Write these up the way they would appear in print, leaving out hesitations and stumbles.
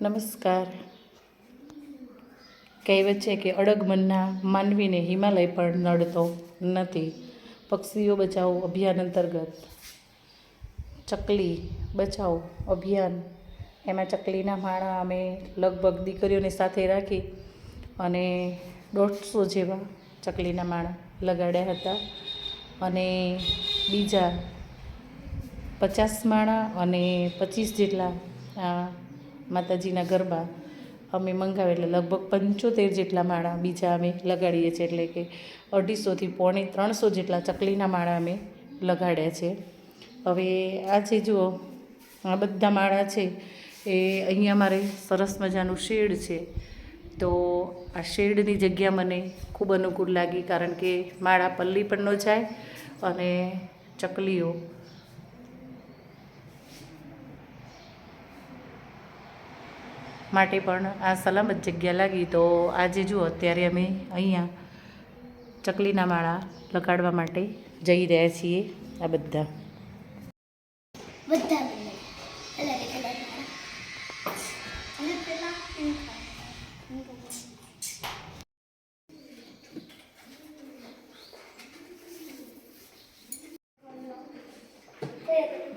નમસ્કાર. કહેવત છે કે અડગ મનના માનવીને હિમાલય પણ નડતો નથી. પક્ષીઓ બચાવો અભિયાન અંતર્ગત ચકલી બચાવો અભિયાન, એમાં ચકલીના માળા અમે લગભગ દીકરીઓને સાથે રાખી અને 150 જેવા ચકલીના માળા લગાડ્યા હતા. અને બીજા 50 માળા અને 25 જેટલા માતાજીના ગરબા અમે મંગાવ્યા, એટલે લગભગ 75 જેટલા માળા બીજા અમે લગાડીએ છીએ. એટલે કે 250થી પોણે 300 જેટલા ચકલીના માળા અમે લગાડ્યા છે. હવે આજે જુઓ, આ બધા માળા છે એ અહીંયા અમારે સરસ મજાનું શેડ છે, તો આ શેડની જગ્યા મને ખૂબ અનુકૂળ લાગી, કારણ કે માળા પલ્લી પણ ન જાય અને ચકલીઓ માટે પણ આ સલામત જગ્યા લાગી. તો આજે જુઓ, અત્યારે અમે અહીંયા ચકલીના માળા લગાડવા માટે જઈ રહ્યા છીએ. આ બધા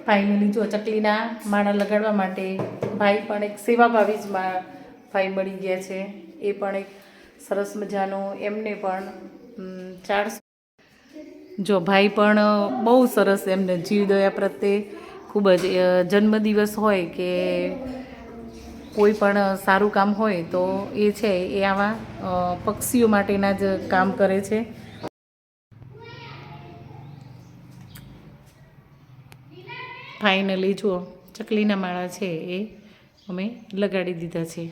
ફાઇનલી જો ચકલીના માળા લગાડવા માટે ભાઈ પણ એક સેવાભાવી જ ભાઈ મળી ગયા છે. એ પણ એક સરસ મજાનો, એમને પણ 400 જો ભાઈ પણ બહુ સરસ, એમને જીવદયા પ્રત્યે ખૂબ જ, જન્મદિવસ હોય કે કોઈ પણ સારું કામ હોય તો એ છે એ આવા પક્ષીઓ માટેના જ કામ કરે છે. ફાઇનલી જુઓ, ચકલીના માળા છે એ અમે લગાડી દીધા છે.